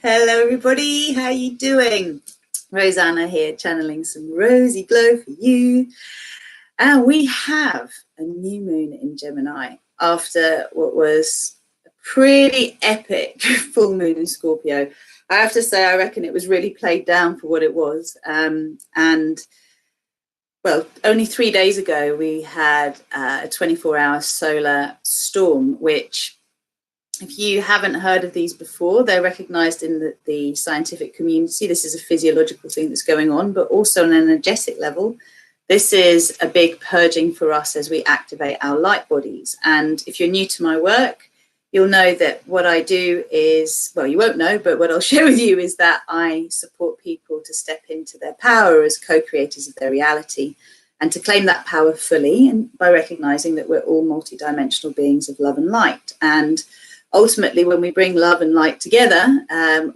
Hello everybody, how you doing? Rosanna here, channeling some rosy glow for you. And we have a new moon in Gemini after what was a pretty epic full moon in Scorpio. I have to say, I reckon it was really played down for what it was. Well, only 3 days ago, we had a 24-hour solar storm, which, if you haven't heard of these before, they're recognized in the scientific community. This is a physiological thing that's going on, but also on an energetic level. This is a big purging for us as we activate our light bodies. And if you're new to my work, you'll know that what I do is, well, you won't know, but what I'll share with you is that I support people to step into their power as co-creators of their reality and to claim that power fully, and by recognizing that we're all multidimensional beings of love and light. And ultimately, when we bring love and light together,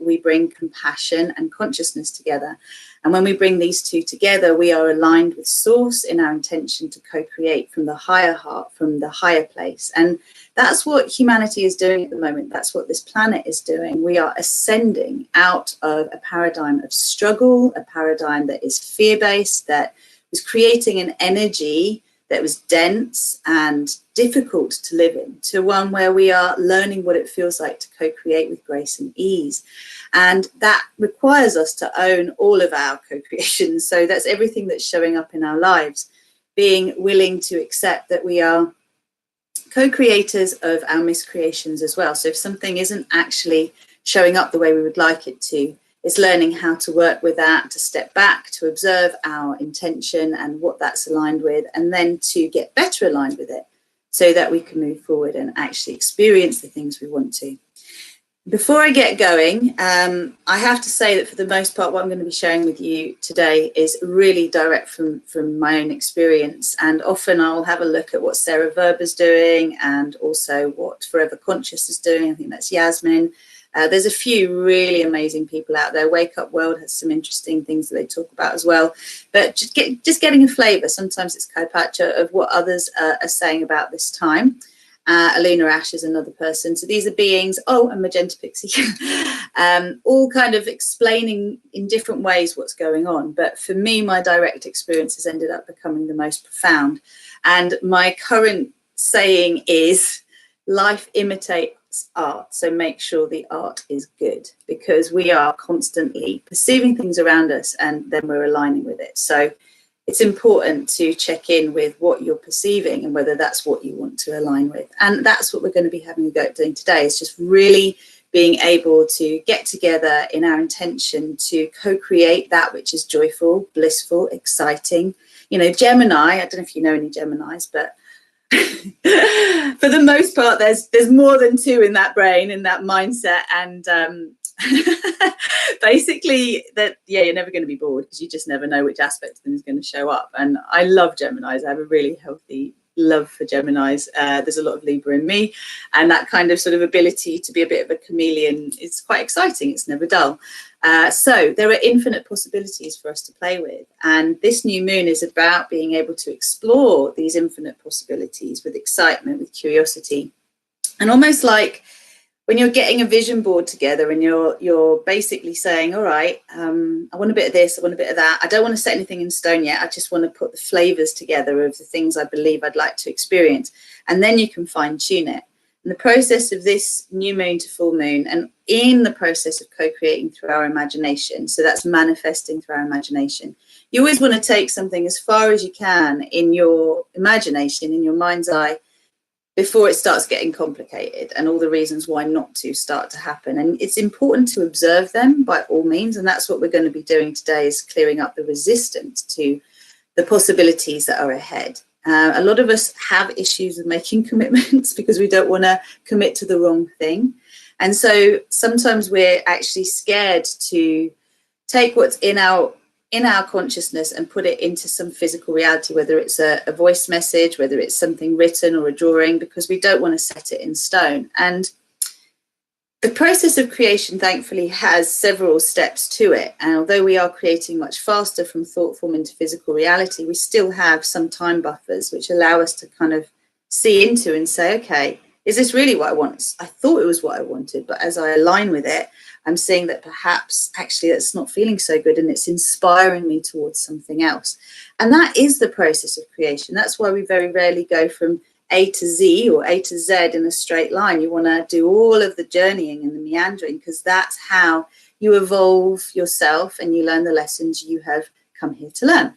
we bring compassion and consciousness together. And when we bring these two together, we are aligned with Source in our intention to co-create from the higher heart, from the higher place. And that's what humanity is doing at the moment. That's what this planet is doing. We are ascending out of a paradigm of struggle, a paradigm that is fear-based, that was creating an energy that was dense and difficult to live in, to one where we are learning what it feels like to co-create with grace and ease. And that requires us to own all of our co-creations. So that's everything that's showing up in our lives, being willing to accept that we are co-creators of our miscreations as well. So if something isn't actually showing up the way we would like it to, it's learning how to work with that, to step back, to observe our intention and what that's aligned with, and then to get better aligned with it so that we can move forward and actually experience the things we want to. Before I get going, I have to say that for the most part, what I'm going to be sharing with you today is really direct from my own experience. And often I'll have a look at what Sarah Verber's doing and also what Forever Conscious is doing. I think that's Yasmin. There's a few really amazing people out there. Wake Up World has some interesting things that they talk about as well. But just getting a flavour. Sometimes it's Kaipacha of what others are saying about this time. Aluna Ash is another person. So these are beings, and Magenta Pixie, all kind of explaining in different ways what's going on. But for me, my direct experience has ended up becoming the most profound. And my current saying is, life imitates art, so make sure the art is good, because we are constantly perceiving things around us and then we're aligning with it. So it's important to check in with what you're perceiving and whether that's what you want to align with. And that's what we're going to be having a go at doing today, is just really being able to get together in our intention to co-create that which is joyful, blissful, exciting. You know, Gemini, I don't know if you know any Geminis, but for the most part, there's more than two in that brain, in that mindset, and basically that, you're never going to be bored, because you just never know which aspect of them is going to show up. And I love Geminis. I have a really healthy love for Geminis. There's a lot of Libra in me, and that kind of sort of ability to be a bit of a chameleon is quite exciting. It's never dull. So there are infinite possibilities for us to play with, and this new moon is about being able to explore these infinite possibilities with excitement, with curiosity, and almost like when you're getting a vision board together and you're basically saying, all right, I want a bit of this, I want a bit of that. I don't want to set anything in stone yet. I just want to put the flavors together of the things I believe I'd like to experience, and then you can fine tune it. In the process of this new moon to full moon, and in the process of co-creating through our imagination, so that's manifesting through our imagination, you always want to take something as far as you can in your imagination, in your mind's eye, before it starts getting complicated and all the reasons why not to start to happen. And it's important to observe them by all means, and that's what we're going to be doing today, is clearing up the resistance to the possibilities that are ahead. A lot of us have issues with making commitments because we don't want to commit to the wrong thing. And so sometimes we're actually scared to take what's in our consciousness and put it into some physical reality, whether it's a voice message, whether it's something written or a drawing, because we don't want to set it in stone. And the process of creation, thankfully, has several steps to it. And although we are creating much faster from thought form into physical reality, we still have some time buffers which allow us to kind of see into and say, okay, Is this really what I want? I thought it was what I wanted, but as I align with it, I'm seeing that perhaps actually that's not feeling so good, and it's inspiring me towards something else. And that is the process of creation. That's why we very rarely go from A to Z or A to Z in a straight line. You want to do all of the journeying and the meandering, because that's how you evolve yourself and you learn the lessons you have come here to learn.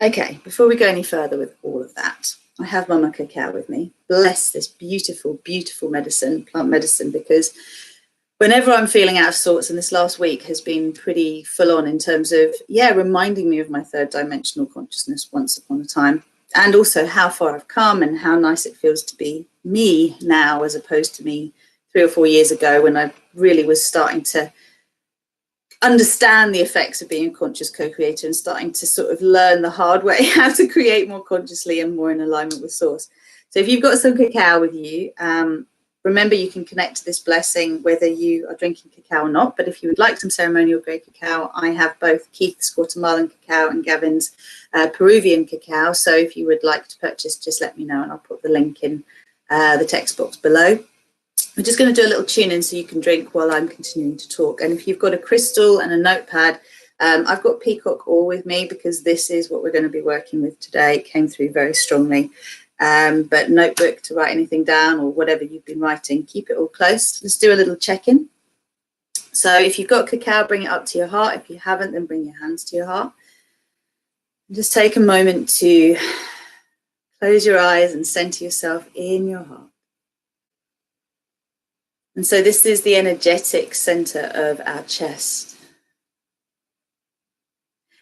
Okay, before we go any further with all of that, I have Mama Cacao with me. Bless this beautiful, beautiful medicine, plant medicine, because whenever I'm feeling out of sorts, and this last week has been pretty full on in terms of, reminding me of my third dimensional consciousness once upon a time, and also how far I've come and how nice it feels to be me now as opposed to me 3 or 4 years ago, when I really was starting to understand the effects of being a conscious co-creator and starting to sort of learn the hard way how to create more consciously and more in alignment with source. So if you've got some cacao with you, remember you can connect to this blessing whether you are drinking cacao or not. But if you would like some ceremonial grade cacao, I have both Keith's Guatemalan cacao and Gavin's Peruvian cacao. So if you would like to purchase, just let me know and I'll put the link in the text box below. We're just going to do a little tune in so you can drink while I'm continuing to talk. And if you've got a crystal and a notepad, I've got peacock ore with me because this is what we're going to be working with today. It came through very strongly. But notebook to write anything down or whatever you've been writing, keep it all close. Let's do a little check-in. So if you've got cacao, bring it up to your heart. If you haven't, then bring your hands to your heart. And just take a moment to close your eyes and center yourself in your heart. And so this is the energetic center of our chest.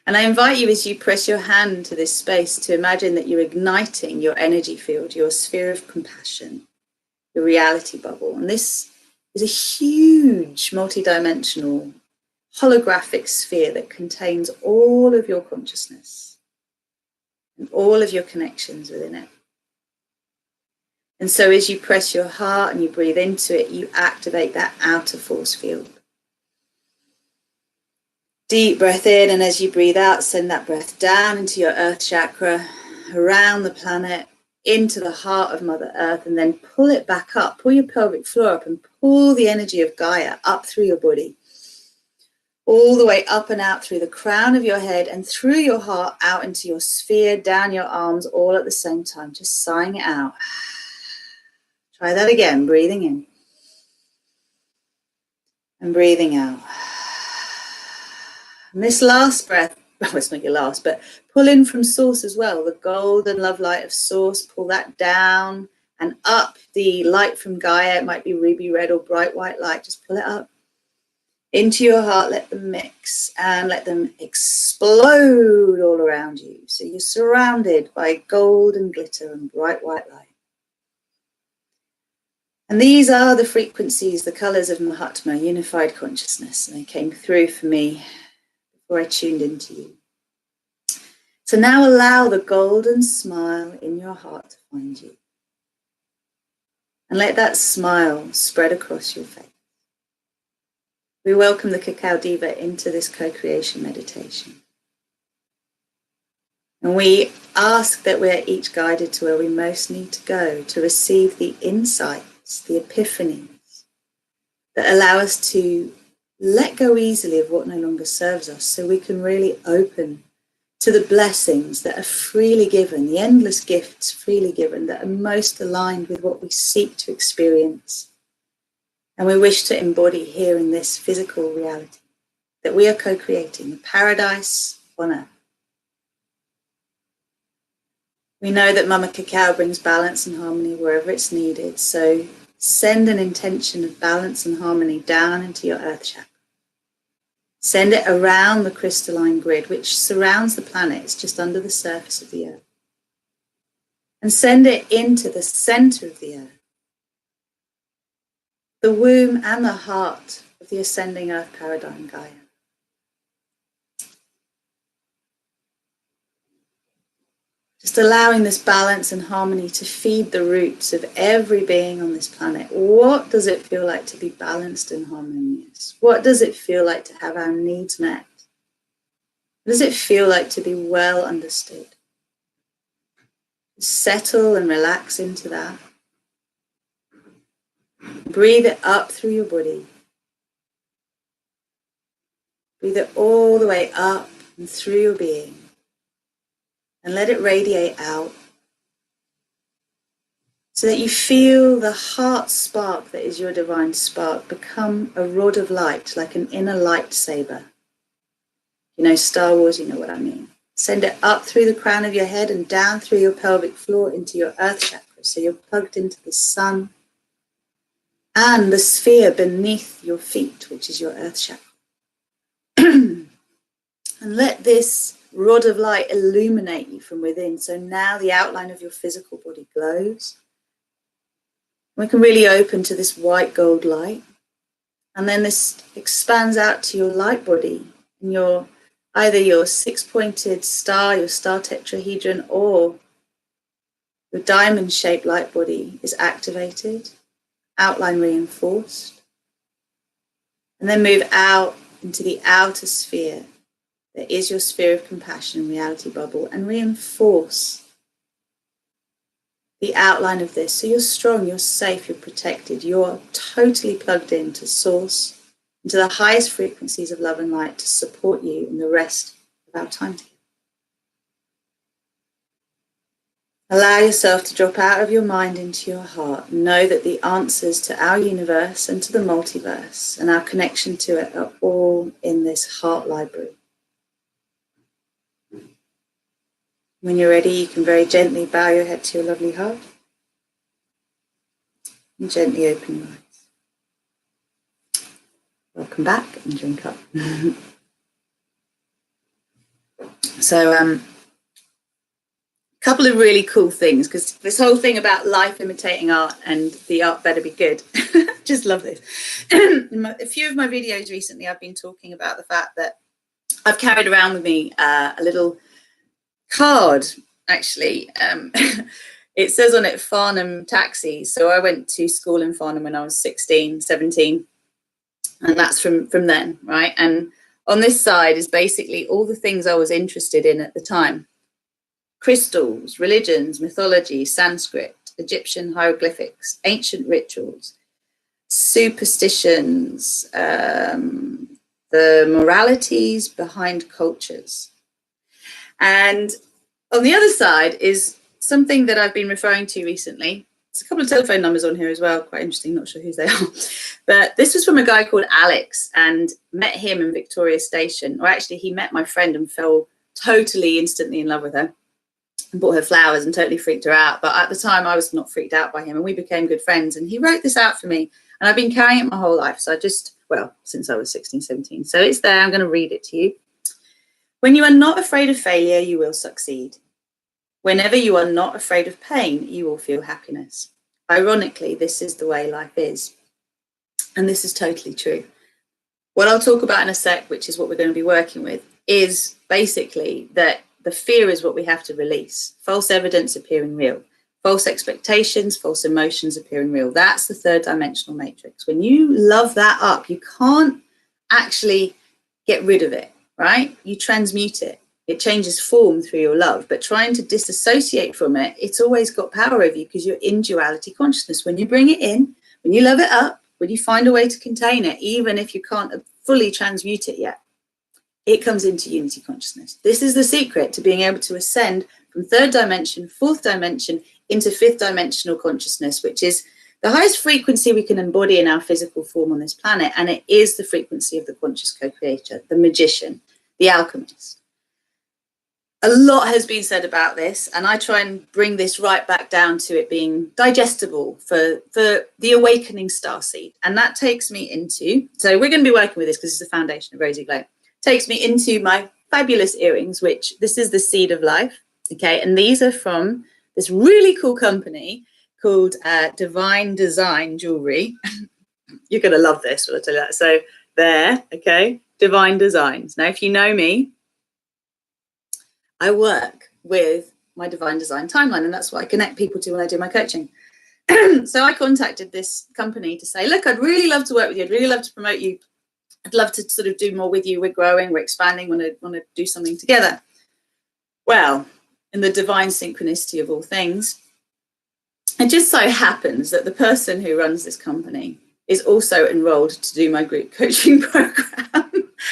And I invite you, as you press your hand into this space, to imagine that you're igniting your energy field, your sphere of compassion, the reality bubble. And this is a huge multidimensional holographic sphere that contains all of your consciousness and all of your connections within it. And so as you press your heart and you breathe into it, you activate that outer force field. Deep breath in, and as you breathe out, send that breath down into your earth chakra, around the planet, into the heart of Mother Earth, and then pull it back up. Pull your pelvic floor up and pull the energy of Gaia up through your body, all the way up and out through the crown of your head and through your heart out into your sphere, down your arms, all at the same time, just sighing it out. Try that again, breathing in and breathing out. And this last breath, well, it's not your last, but pull in from source as well, the golden love light of source, pull that down and up. The light from Gaia, it might be ruby red or bright white light, just pull it up into your heart, let them mix and let them explode all around you. So you're surrounded by golden glitter and bright white light. And these are the frequencies, the colors of Mahatma, unified consciousness. And they came through for me before I tuned into you. So now allow the golden smile in your heart to find you. And let that smile spread across your face. We welcome the Cacao Diva into this co-creation meditation. And we ask that we're each guided to where we most need to go to receive the insights, the epiphanies that allow us to let go easily of what no longer serves us, so we can really open to the blessings that are freely given, the endless gifts freely given that are most aligned with what we seek to experience and we wish to embody here in this physical reality, that we are co-creating a paradise on earth. We know that Mama Cacao brings balance and harmony wherever it's needed, so send an intention of balance and harmony down into your earth chakra. Send it around the crystalline grid which surrounds the planet. It's just under the surface of the earth. And send it into the center of the earth, the womb and the heart of the ascending earth paradigm, Gaia. Just allowing this balance and harmony to feed the roots of every being on this planet. What does it feel like to be balanced and harmonious? What does it feel like to have our needs met? What does it feel like to be well understood? Settle and relax into that. Breathe it up through your body. Breathe it all the way up and through your being. And let it radiate out so that you feel the heart spark that is your divine spark become a rod of light, like an inner lightsaber. You know, Star Wars, you know what I mean. Send it up through the crown of your head and down through your pelvic floor into your earth chakra. So you're plugged into the sun and the sphere beneath your feet, which is your earth chakra. And let this rod of light illuminate you from within. So now the outline of your physical body glows. We can really open to this white gold light. And then this expands out to your light body. And either your six-pointed star, your star tetrahedron, or your diamond-shaped light body is activated, outline reinforced. And then move out into the outer sphere. That is your sphere of compassion, reality bubble, and reinforce the outline of this. So you're strong, you're safe, you're protected, you're totally plugged into source, into the highest frequencies of love and light to support you in the rest of our time together. Allow yourself to drop out of your mind into your heart. Know that the answers to our universe and to the multiverse and our connection to it are all in this heart library. When you're ready, you can very gently bow your head to your lovely heart and gently open your eyes. Welcome back and drink up. So, a couple of really cool things, because this whole thing about life imitating art and the art better be good. Just love this. In a few of my videos recently, I've been talking about the fact that I've carried around with me a little card, actually. It says on it Farnham taxis. So I went to school in Farnham when I was 16, 17, and that's from then, right? And on this side is basically all the things I was interested in at the time. Crystals, religions, mythology, Sanskrit, Egyptian hieroglyphics, ancient rituals, superstitions, the moralities behind cultures. And on the other side is something that I've been referring to recently. There's a couple of telephone numbers on here as well, quite interesting, not sure whose they are. But this was from a guy called Alex, and met him in Victoria Station. Or actually, he met my friend and fell totally instantly in love with her. And bought her flowers and totally freaked her out. But at the time, I was not freaked out by him, and we became good friends. And he wrote this out for me, and I've been carrying it my whole life. So since I was 16, 17. So it's there, I'm going to read it to you. When you are not afraid of failure, you will succeed. Whenever you are not afraid of pain, you will feel happiness. Ironically, this is the way life is. And this is totally true. What I'll talk about in a sec, which is what we're going to be working with, is basically that the fear is what we have to release. False evidence appearing real. False expectations, false emotions appearing real. That's the third dimensional matrix. When you love that up, you can't actually get rid of it, right? You transmute it. It changes form through your love, but trying to disassociate from it, it's always got power over you because you're in duality consciousness. When you bring it in, when you love it up, when you find a way to contain it, even if you can't fully transmute it yet, it comes into unity consciousness. This is the secret to being able to ascend from third dimension, fourth dimension, into fifth dimensional consciousness, which is the highest frequency we can embody in our physical form on this planet. And it is the frequency of the conscious co-creator, the magician, the alchemist. A lot has been said about this, and I try and bring this right back down to it being digestible for the awakening starseed. And that takes me into, so we're going to be working with this because it's the foundation of Rosy Glow. Takes me into my fabulous earrings, which this is the seed of life. Okay, and these are from this really cool company called Divine Design Jewelry. You're going to love this, will I tell you that? So there, okay, Divine Designs. Now, if you know me, I work with my Divine Design timeline, and that's what I connect people to when I do my coaching. So I contacted this company to say, look, I'd really love to work with you. I'd really love to promote you. I'd love to sort of do more with you. We're growing, we're expanding, want to do something together. Well, in the divine synchronicity of all things, it just so happens that the person who runs this company is also enrolled to do my group coaching program.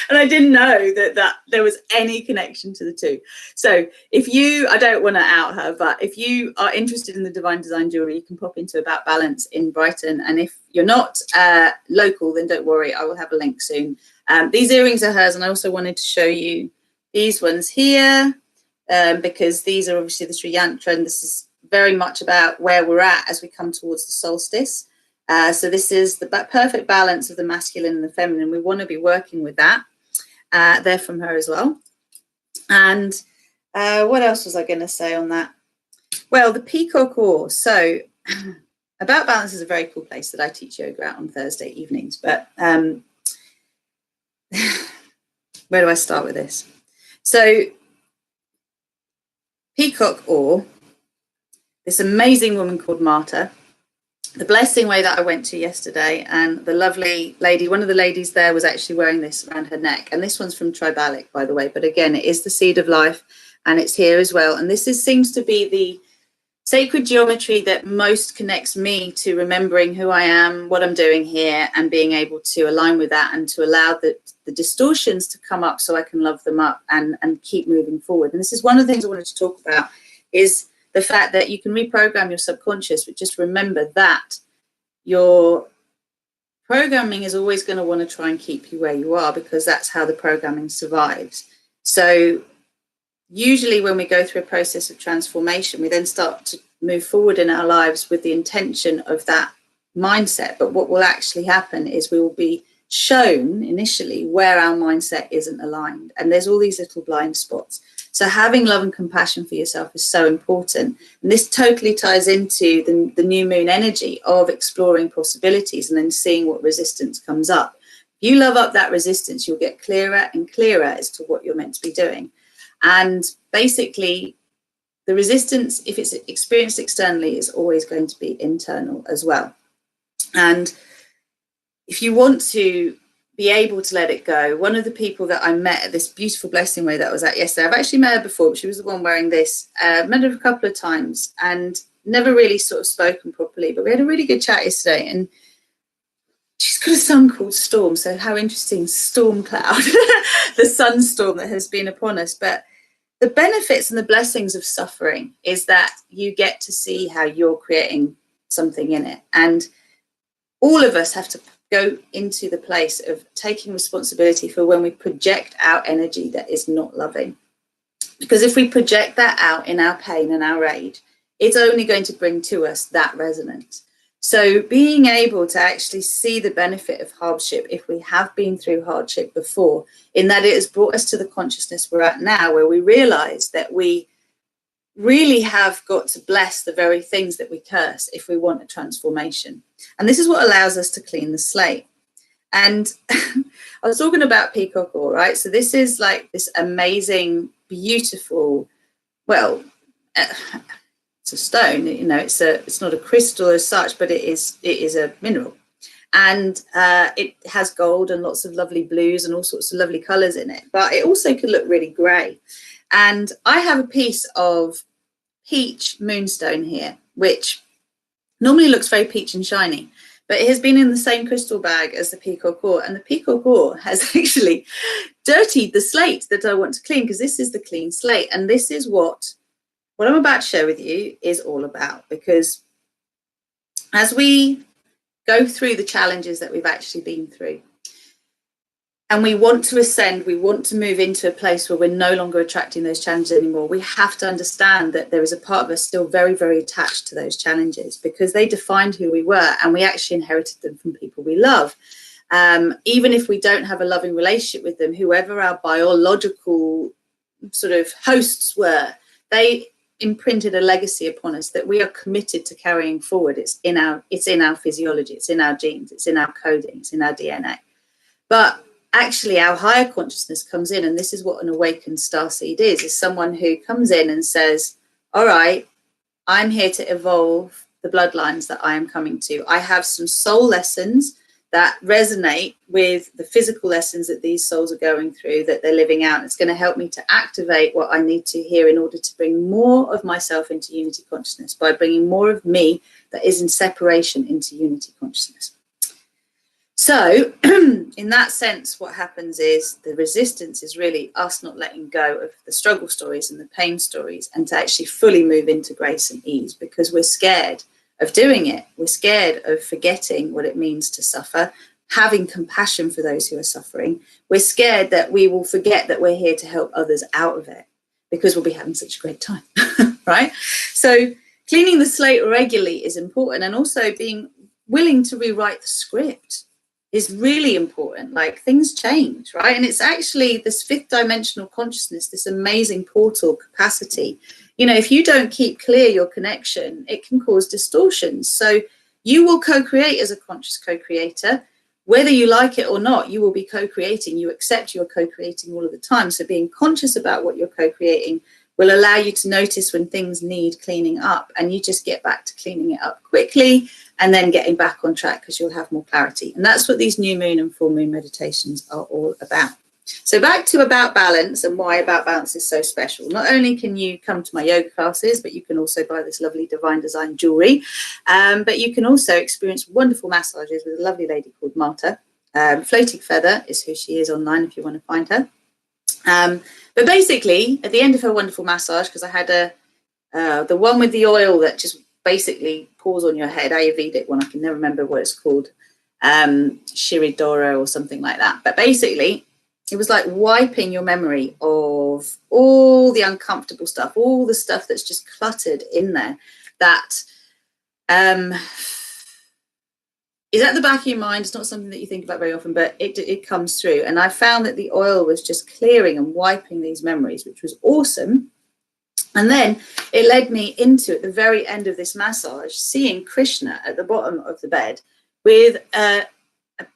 And I didn't know that there was any connection to the two. So if you, I don't want to out her, but if you are interested in the Divine Design Jewelry, you can pop into About Balance in Brighton. And if you're not local, then don't worry, I will have a link soon. These earrings are hers, and I also wanted to show you these ones here, because these are obviously the Sri Yantra, and this is very much about where we're at as we come towards the solstice. So this is the perfect balance of the masculine and the feminine. We want to be working with that. They're from her as well. And what else was I going to say on that? Well, the peacock ore. So About Balance is a very cool place that I teach yoga at on Thursday evenings. But where do I start with this? So peacock ore, this amazing woman called Marta, the blessing way that I went to yesterday, and the lovely lady, one of the ladies there was actually wearing this around her neck. And this one's from Tribalic, by the way. But again, it is the seed of life, and it's here as well. And this seems to be the sacred geometry that most connects me to remembering who I am, what I'm doing here, and being able to align with that and to allow the distortions to come up so I can love them up and keep moving forward. And this is one of the things I wanted to talk about, is the fact that you can reprogram your subconscious, but just remember that your programming is always going to want to try and keep you where you are, because that's how the programming survives. So usually when we go through a process of transformation, we then start to move forward in our lives with the intention of that mindset. But what will actually happen is we will be shown initially where our mindset isn't aligned. And there's all these little blind spots. So having love and compassion for yourself is so important. And this totally ties into the new moon energy of exploring possibilities and then seeing what resistance comes up. If you love up that resistance, you'll get clearer and clearer as to what you're meant to be doing. And basically, the resistance, if it's experienced externally, is always going to be internal as well. And if you want to be able to let it go, one of the people that I met at this beautiful blessing way that I was at yesterday, I've actually met her before, but she was the one wearing this. Met her a couple of times and never really sort of spoken properly, but we had a really good chat yesterday. And she's got a son called Storm. So how interesting, storm cloud, the sunstorm that has been upon us. But the benefits and the blessings of suffering is that you get to see how you're creating something in it. And all of us have to go into the place of taking responsibility for when we project out energy that is not loving. Because if we project that out in our pain and our rage, it's only going to bring to us that resonance. So being able to actually see the benefit of hardship, if we have been through hardship before, in that it has brought us to the consciousness we're at now, where we realize that we really have got to bless the very things that we curse if we want a transformation. And this is what allows us to clean the slate. And I was talking about peacock ore, right? So this is like this amazing, beautiful, well, it's a stone, you know, it's not a crystal as such, but it is a mineral. And it has gold and lots of lovely blues and all sorts of lovely colors in it, but it also could look really gray. And I have a piece of peach moonstone here, which normally looks very peach and shiny, but it has been in the same crystal bag as the peacock ore, and the peacock ore has actually dirtied the slate that I want to clean, because this is the clean slate. And this is what I'm about to share with you is all about, because as we go through the challenges that we've actually been through, and we want to ascend, we want to move into a place where we're no longer attracting those challenges anymore, we have to understand that there is a part of us still very, very attached to those challenges, because they defined who we were, and we actually inherited them from people we love. Even if we don't have a loving relationship with them, whoever our biological sort of hosts were, they imprinted a legacy upon us that we are committed to carrying forward. It's in our physiology, it's in our genes, it's in our coding, it's in our DNA. But actually our higher consciousness comes in, and this is what an awakened starseed is someone who comes in and says, all right, I'm here to evolve the bloodlines that I am coming to. I have some soul lessons that resonate with the physical lessons that these souls are going through, that they're living out. It's going to help me to activate what I need to hear in order to bring more of myself into unity consciousness, by bringing more of me that is in separation into unity consciousness. So in that sense, what happens is the resistance is really us not letting go of the struggle stories and the pain stories, and to actually fully move into grace and ease, because we're scared of doing it. We're scared of forgetting what it means to suffer, having compassion for those who are suffering. We're scared that we will forget that we're here to help others out of it, because we'll be having such a great time, right? So cleaning the slate regularly is important, and also being willing to rewrite the script is really important. Like, things change, right? And it's actually this fifth dimensional consciousness, this amazing portal capacity. You know, if you don't keep clear your connection, it can cause distortions. So you will co-create as a conscious co-creator, whether you like it or not. You will be co-creating. You accept you're co-creating all of the time. So being conscious about what you're co-creating will allow you to notice when things need cleaning up, and you just get back to cleaning it up quickly and then getting back on track, because you'll have more clarity. And that's what these new moon and full moon meditations are all about. So back to About Balance and why About Balance is so special. Not only can you come to my yoga classes, but you can also buy this lovely Divine Design jewelry. But you can also experience wonderful massages with a lovely lady called Marta. Floating Feather is who she is online if you want to find her. But basically, at the end of her wonderful massage, because I had the one with the oil that just basically pours on your head, Ayurvedic one, I can never remember what it's called, Shiridoro or something like that. But basically, it was like wiping your memory of all the uncomfortable stuff, all the stuff that's just cluttered in there, that is at the back of your mind. It's not something that you think about very often, but it comes through. And I found that the oil was just clearing and wiping these memories, which was awesome. And then it led me into, at the very end of this massage, seeing Krishna at the bottom of the bed with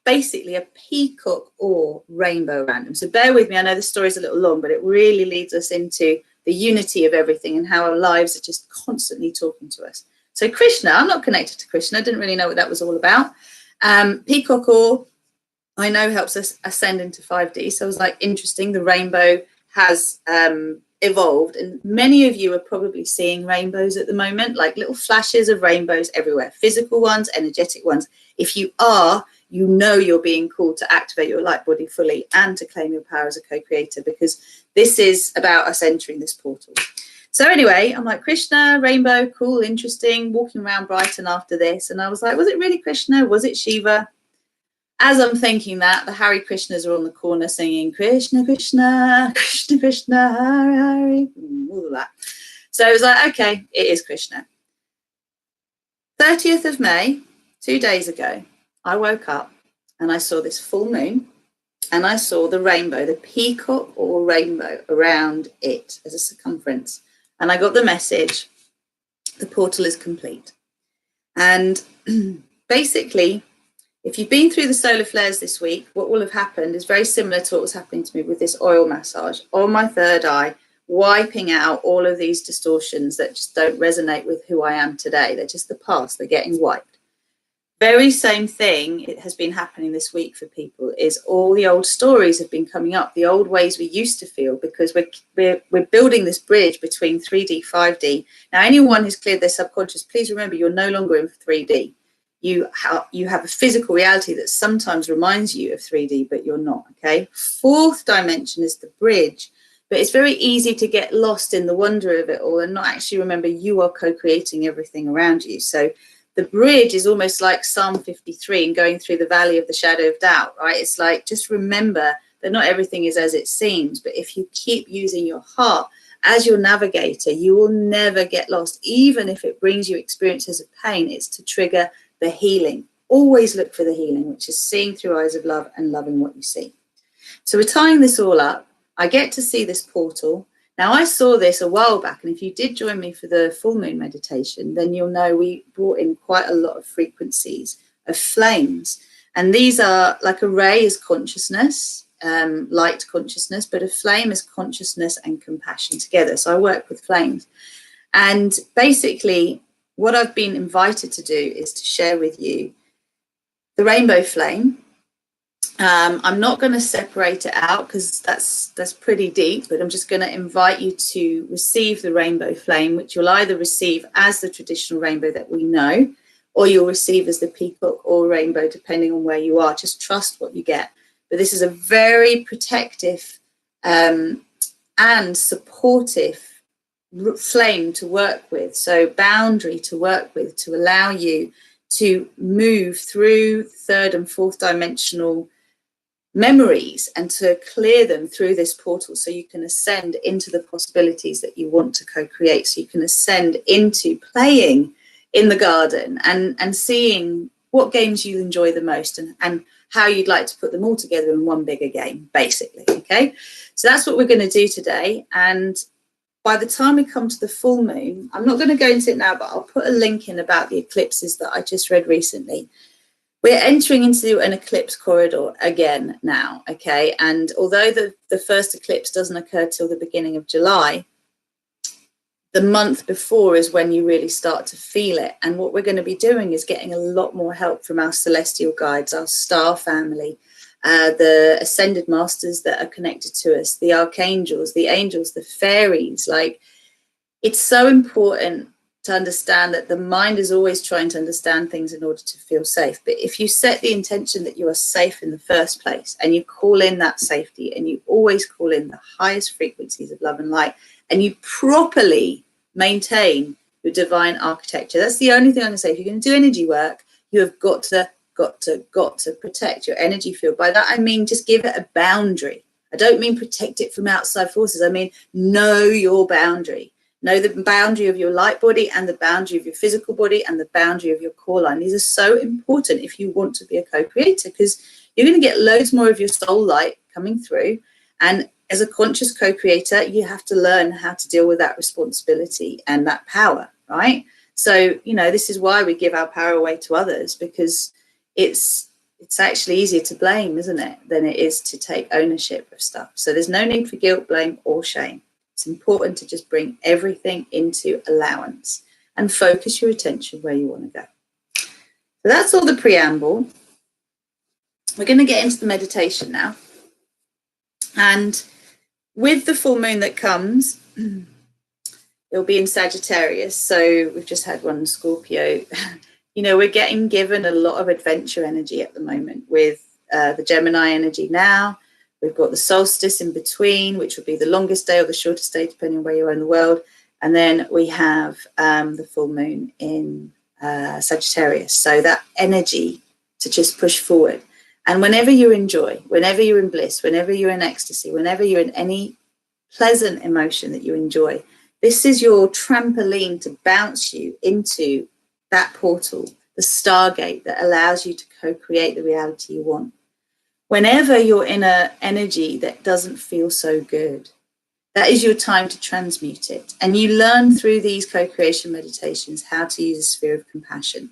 basically a peacock or rainbow around him. So bear with me. I know the story's a little long, but it really leads us into the unity of everything and how our lives are just constantly talking to us. So Krishna, I'm not connected to Krishna. I didn't really know what that was all about. Peacock ore, I know, helps us ascend into 5D. So I was like, interesting. The rainbow has evolved, and many of you are probably seeing rainbows at the moment, like little flashes of rainbows everywhere, physical ones, energetic ones. If you are, you know you're being called to activate your light body fully and to claim your power as a co-creator, because this is about us entering this portal. So anyway, I'm like, Krishna, rainbow, cool, interesting, walking around Brighton after this. And I was like, was it really Krishna? Was it Shiva? As I'm thinking that, the Hare Krishnas are on the corner singing, Krishna, Krishna, Krishna, Krishna, Hare, Hare, all of that. So I was like, okay, it is Krishna. 30th of May, 2 days ago, I woke up and I saw this full moon, and I saw the rainbow, the peacock or rainbow around it as a circumference. And I got the message, the portal is complete. And basically, if you've been through the solar flares this week, what will have happened is very similar to what was happening to me with this oil massage on my third eye, wiping out all of these distortions that just don't resonate with who I am today. They're just the past, they're getting wiped. Very same thing it has been happening this week for people, is all the old stories have been coming up, the old ways we used to feel, because we're building this bridge between 3D, 5D. Now, anyone who's cleared their subconscious, please remember you're no longer in 3D. You have a physical reality that sometimes reminds you of 3D, but you're not, okay? Fourth dimension is the bridge, but it's very easy to get lost in the wonder of it all and not actually remember you are co-creating everything around you. So the bridge is almost like Psalm 53 and going through the valley of the shadow of doubt, right? It's like, just remember that not everything is as it seems, but if you keep using your heart as your navigator, you will never get lost. Even if it brings you experiences of pain, it's to trigger the healing. Always look for the healing, which is seeing through eyes of love and loving what you see. So we're tying this all up. I get to see this portal. Now, I saw this a while back, and if you did join me for the full moon meditation, then you'll know we brought in quite a lot of frequencies of flames. And these are, like, a ray is consciousness, light consciousness, but a flame is consciousness and compassion together. So I work with flames. And basically, what I've been invited to do is to share with you the rainbow flame. I'm not going to separate it out because that's pretty deep, but I'm just going to invite you to receive the rainbow flame, which you'll either receive as the traditional rainbow that we know, or you'll receive as the peacock or rainbow, depending on where you are. Just trust what you get. But this is a very protective and supportive flame to work with, so boundary to work with, to allow you to move through third and fourth dimensional memories and to clear them through this portal, so you can ascend into the possibilities that you want to co-create, so you can ascend into playing in the garden and seeing what games you enjoy the most and how you'd like to put them all together in one bigger game, basically. Okay, so that's what we're going to do today. And by the time we come to the full moon, I'm not going to go into it now, but I'll put a link in about the eclipses that I just read recently. We're entering into an eclipse corridor again now, okay? And although the first eclipse doesn't occur till the beginning of July, the month before is when you really start to feel it. And what we're going to be doing is getting a lot more help from our celestial guides, our star family, the ascended masters that are connected to us, the archangels, the angels, the fairies. Like, it's so important to understand that the mind is always trying to understand things in order to feel safe. But if you set the intention that you are safe in the first place, and you call in that safety, and you always call in the highest frequencies of love and light, and you properly maintain your divine architecture, that's the only thing I'm going to say. If you're going to do energy work, you have got to protect your energy field. By that I mean just give it a boundary. I don't mean protect it from outside forces. I mean know your boundary. Know the boundary of your light body and the boundary of your physical body and the boundary of your core line. These are so important if you want to be a co-creator, because you're going to get loads more of your soul light coming through. And as a conscious co-creator, you have to learn how to deal with that responsibility and that power, right? So, you know, this is why we give our power away to others, because it's actually easier to blame, isn't it, than it is to take ownership of stuff. So there's no need for guilt, blame, or shame. It's important to just bring everything into allowance and focus your attention where you want to go. So that's all the preamble. We're going to get into the meditation now. And with the full moon that comes, it'll be in Sagittarius. So we've just had one in Scorpio. You know, we're getting given a lot of adventure energy at the moment with the Gemini energy now. We've got the solstice in between, which would be the longest day or the shortest day, depending on where you are in the world. And then we have the full moon in Sagittarius. So that energy to just push forward. And whenever you're in joy, whenever you're in bliss, whenever you're in ecstasy, whenever you're in any pleasant emotion that you enjoy, this is your trampoline to bounce you into that portal, the stargate that allows you to co-create the reality you want. Whenever you're in an energy that doesn't feel so good, that is your time to transmute it. And you learn through these co-creation meditations how to use a sphere of compassion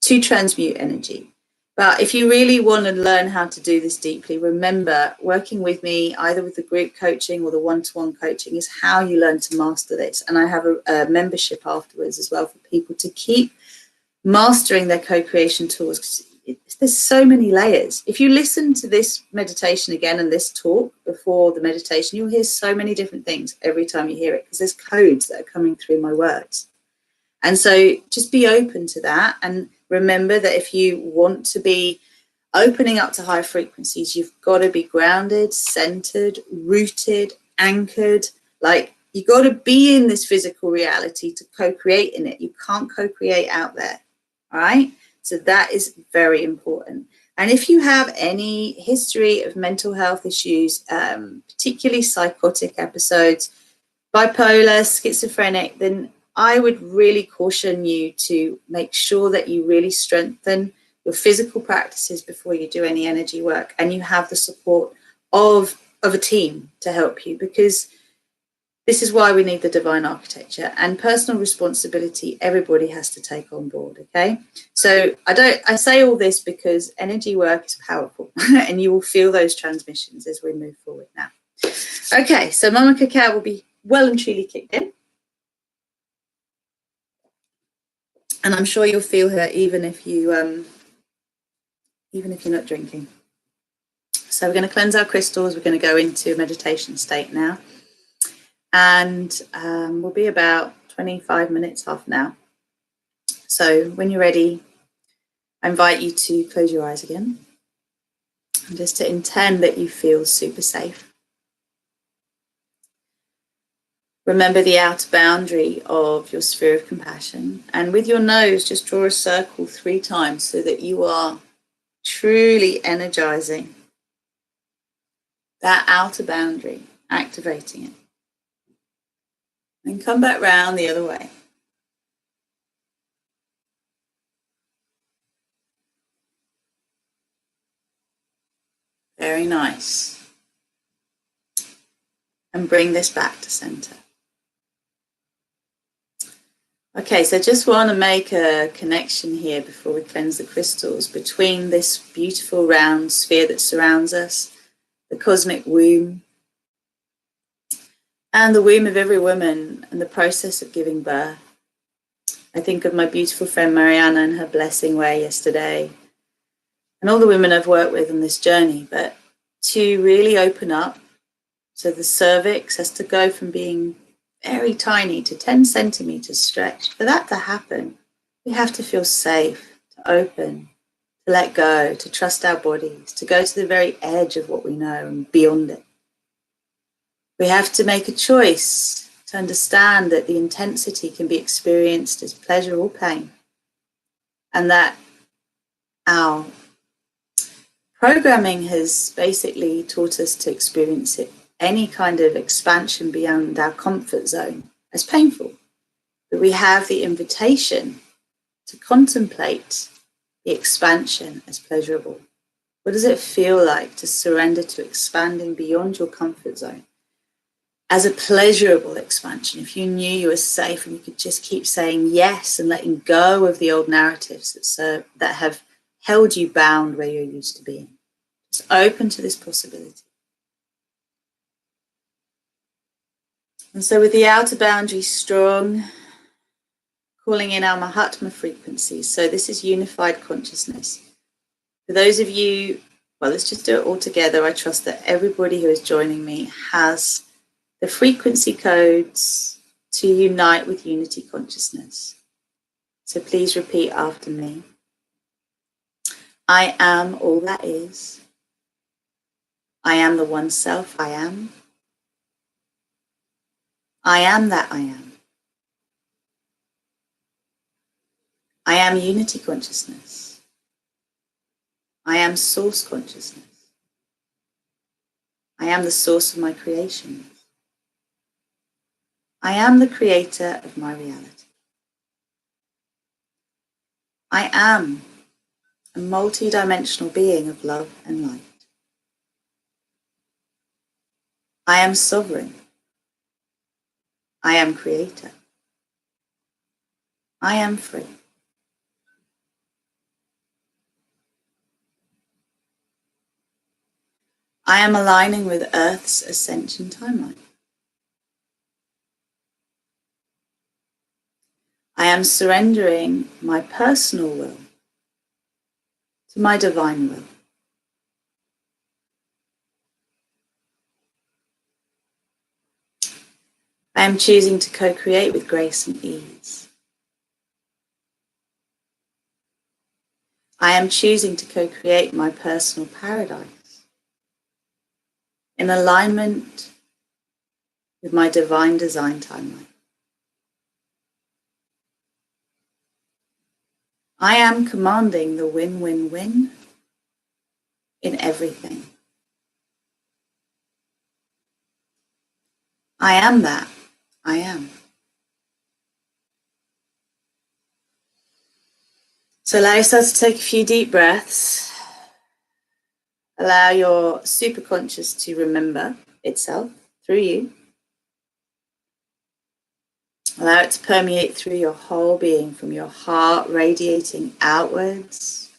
to transmute energy. But if you really want to learn how to do this deeply, remember, working with me, either with the group coaching or the one-to-one coaching, is how you learn to master this. And I have a membership afterwards as well for people to keep mastering their co-creation tools. There's so many layers. If you listen to this meditation again and this talk before the meditation, you'll hear so many different things every time you hear it, because there's codes that are coming through my words. And so just be open to that. And remember that if you want to be opening up to high frequencies, you've got to be grounded, centered, rooted, anchored. Like, you got to be in this physical reality to co-create in it. You can't co-create out there. All right. So that is very important. And if you have any history of mental health issues, particularly psychotic episodes, bipolar, schizophrenic, then I would really caution you to make sure that you really strengthen your physical practices before you do any energy work, and you have the support of a team to help you, because this is why we need the divine architecture and personal responsibility. Everybody has to take on board. Okay. So I say all this because energy work is powerful and you will feel those transmissions as we move forward now. Okay. So Mama Cacao will be well and truly kicked in. And I'm sure you'll feel her even if you even if you're not drinking. So we're going to cleanse our crystals. We're going to go into a meditation state now. And we'll be about 25 minutes, half an hour. So when you're ready, I invite you to close your eyes again. And just to intend that you feel super safe. Remember the outer boundary of your sphere of compassion. And with your nose, just draw a circle 3 times so that you are truly energizing that outer boundary, activating it. And come back round the other way. Very nice. And bring this back to center. Okay, so just want to make a connection here before we cleanse the crystals between this beautiful round sphere that surrounds us, the cosmic womb, and the womb of every woman and the process of giving birth. I think of my beautiful friend Mariana and her blessing way yesterday, and all the women I've worked with on this journey, but to really open up. So the cervix has to go from being very tiny to 10 centimeters stretched. For that to happen, we have to feel safe, to open, to let go, to trust our bodies, to go to the very edge of what we know and beyond it. We have to make a choice to understand that the intensity can be experienced as pleasure or pain, and that our programming has basically taught us to experience it, any kind of expansion beyond our comfort zone, as painful. But we have the invitation to contemplate the expansion as pleasurable. What does it feel like to surrender to expanding beyond your comfort zone as a pleasurable expansion? If you knew you were safe and you could just keep saying yes and letting go of the old narratives that have held you bound where you're used to being. Just open to this possibility. And so with the outer boundary strong, calling in our Mahatma frequencies. So this is unified consciousness. For those of you, well, let's just do it all together. I trust that everybody who is joining me has the frequency codes to unite with unity consciousness. So please repeat after me. I am all that is. I am the one self I am. I am that I am. I am unity consciousness. I am source consciousness. I am the source of my creations. I am the creator of my reality. I am a multi-dimensional being of love and light. I am sovereign. I am creator. I am free. I am aligning with Earth's ascension timeline. I am surrendering my personal will to my divine will. I am choosing to co-create with grace and ease. I am choosing to co-create my personal paradise in alignment with my divine design timeline. I am commanding the win-win-win in everything. I am that I am. So allow yourself to take a few deep breaths. Allow your superconscious to remember itself through you. Allow it to permeate through your whole being, from your heart radiating outwards,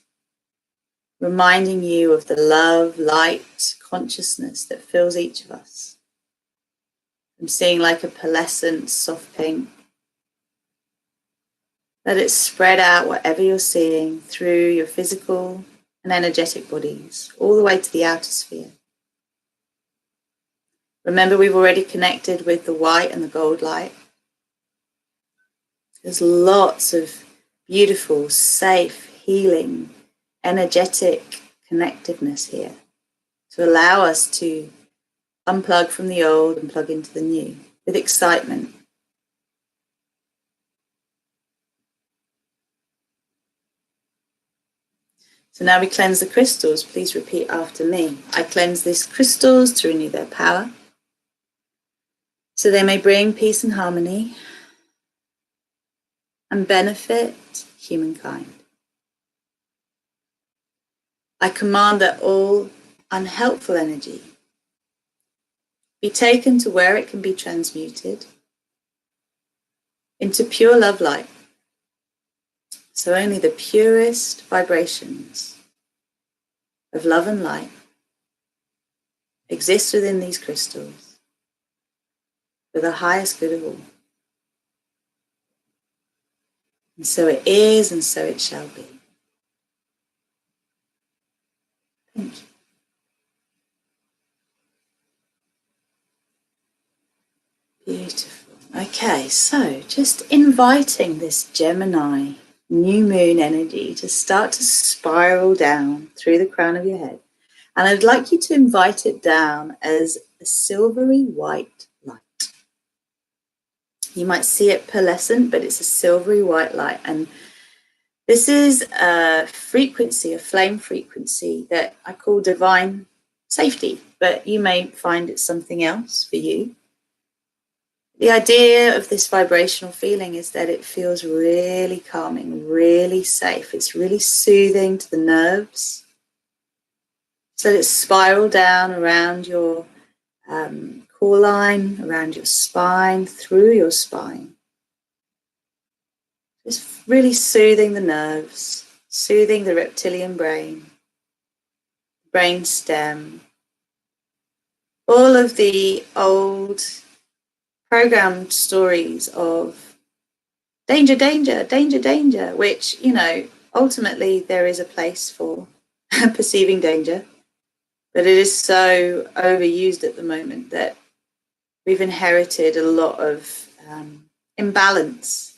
reminding you of the love, light, consciousness that fills each of us. I'm seeing like a pearlescent, soft pink. Let it spread out, whatever you're seeing, through your physical and energetic bodies, all the way to the outer sphere. Remember, we've already connected with the white and the gold light. There's lots of beautiful, safe, healing, energetic connectiveness here to allow us to unplug from the old and plug into the new with excitement. So now we cleanse the crystals. Please repeat after me. I cleanse these crystals to renew their power, so they may bring peace and harmony and benefit humankind. I command that all unhelpful energy be taken to where it can be transmuted into pure love light. So only the purest vibrations of love and light exist within these crystals for the highest good of all. And so it is, and so it shall be. Thank you. Beautiful. Okay, so just inviting this Gemini new moon energy to start to spiral down through the crown of your head. And I'd like you to invite it down as a silvery white light. You might see it pearlescent, but it's a silvery white light. And this is a frequency, a flame frequency that I call divine safety, but you may find it's something else for you. The idea of this vibrational feeling is that it feels really calming, really safe. It's really soothing to the nerves. So it's spiral down around your core line, around your spine, through your spine. Just really soothing the nerves, soothing the reptilian brain, brain stem, all of the old programmed stories of danger, danger, danger, danger, which, you know, ultimately there is a place for perceiving danger, but it is so overused at the moment that we've inherited a lot of imbalance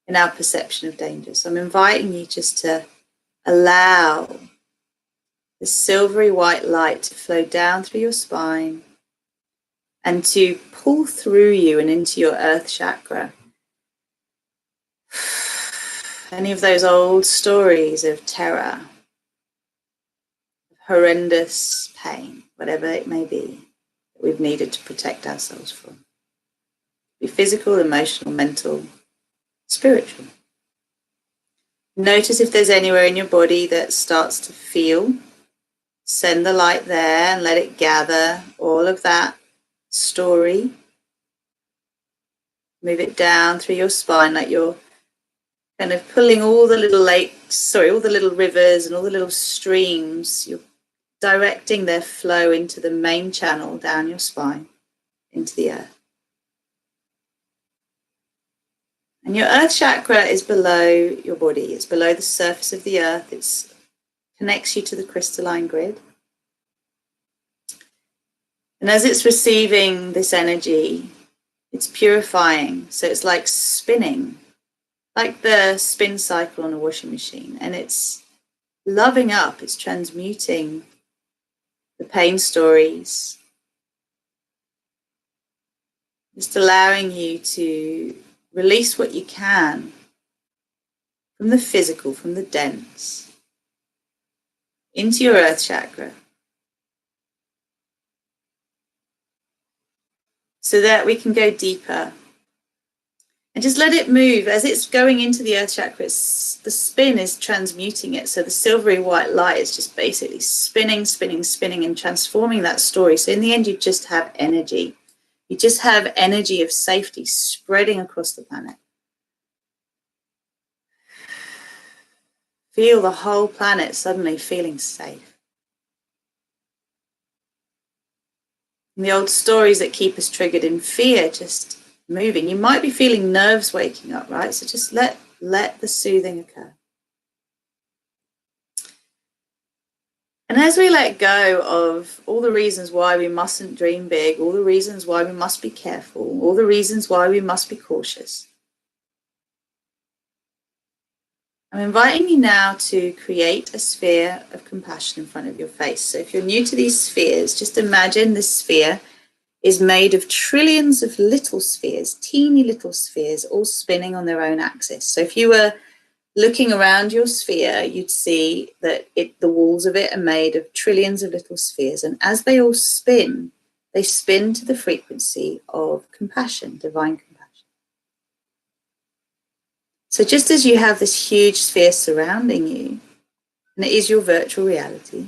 in our perception of danger. So I'm inviting you just to allow the silvery white light to flow down through your spine and to pull through you and into your earth chakra. Any of those old stories of terror, horrendous pain, whatever it may be, that we've needed to protect ourselves from. Be physical, emotional, mental, spiritual. Notice if there's anywhere in your body that starts to feel. Send the light there and let it gather all of that story. Move it down through your spine like you're kind of pulling all the little lakes, all the little rivers and all the little streams. You're directing their flow into the main channel down your spine, into the earth. And your earth chakra is below your body. It's below the surface of the earth. It connects you to the crystalline grid. And as it's receiving this energy, it's purifying. So it's like spinning, like the spin cycle on a washing machine. And it's loving up, it's transmuting the pain stories. Just allowing you to release what you can from the physical, from the dense, into your earth chakra, so that we can go deeper. And just let it move. As it's going into the earth chakra, the spin is transmuting it. So the silvery white light is just basically spinning, spinning, spinning and transforming that story. So in the end, you just have energy. You just have energy of safety spreading across the planet. Feel the whole planet suddenly feeling safe. And the old stories that keep us triggered in fear just moving. You might be feeling nerves waking up, right? So just let the soothing occur. And as we let go of all the reasons why we mustn't dream big, all the reasons why we must be careful, all the reasons why we must be cautious, I'm inviting you now to create a sphere of compassion in front of your face. So if you're new to these spheres, just imagine this sphere is made of trillions of little spheres, teeny little spheres, all spinning on their own axis. So if you were looking around your sphere, you'd see that the walls of it are made of trillions of little spheres. And as they all spin, they spin to the frequency of compassion, divine compassion. So just as you have this huge sphere surrounding you, and it is your virtual reality,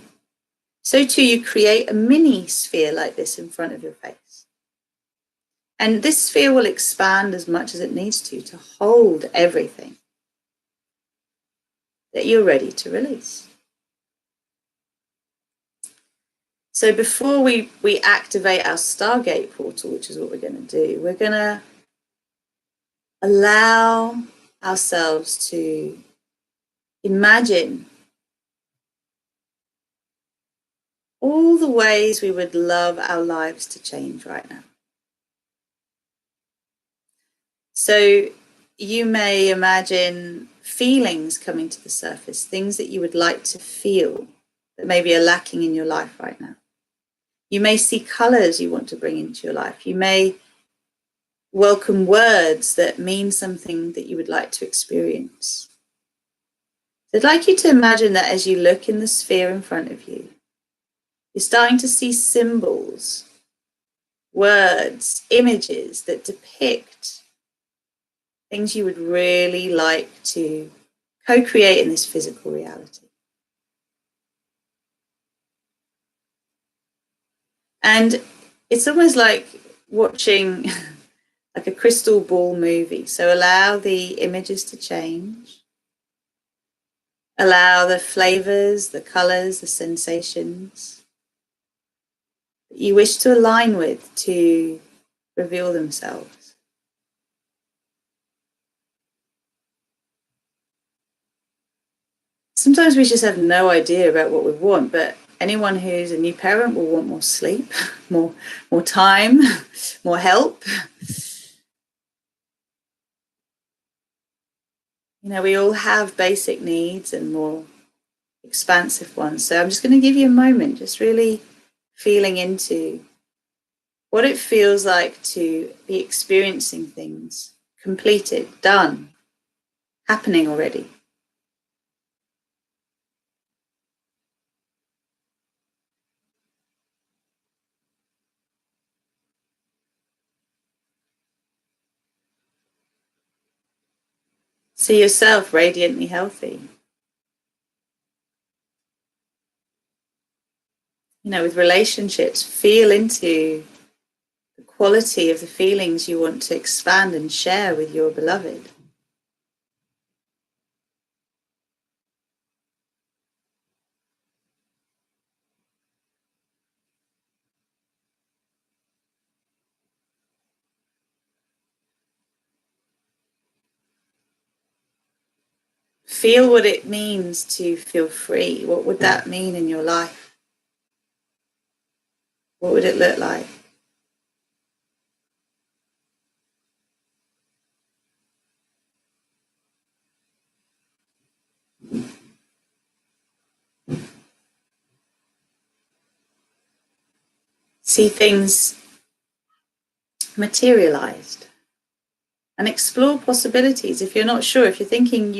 so too you create a mini sphere like this in front of your face. And this sphere will expand as much as it needs to hold everything that you're ready to release. So before we activate our Stargate portal, which is what we're going to do, we're going to allow ourselves to imagine all the ways we would love our lives to change right now. So you may imagine feelings coming to the surface, things that you would like to feel that maybe are lacking in your life right now. You may see colors you want to bring into your life. You may welcome words that mean something that you would like to experience. So I'd like you to imagine that as you look in the sphere in front of you, you're starting to see symbols, words, images that depict things you would really like to co-create in this physical reality. And it's almost like watching like a crystal ball movie. So allow the images to change. Allow the flavors, the colors, the sensations that you wish to align with to reveal themselves. Sometimes we just have no idea about what we want, but anyone who's a new parent will want more sleep, more time, more help. You know, we all have basic needs and more expansive ones. So I'm just going to give you a moment, just really feeling into what it feels like to be experiencing things completed, done, happening already. See yourself radiantly healthy. You know, with relationships, feel into the quality of the feelings you want to expand and share with your beloved. Feel what it means to feel free. What would that mean in your life? What would it look like? See things materialized and explore possibilities. If you're not sure, if you're thinking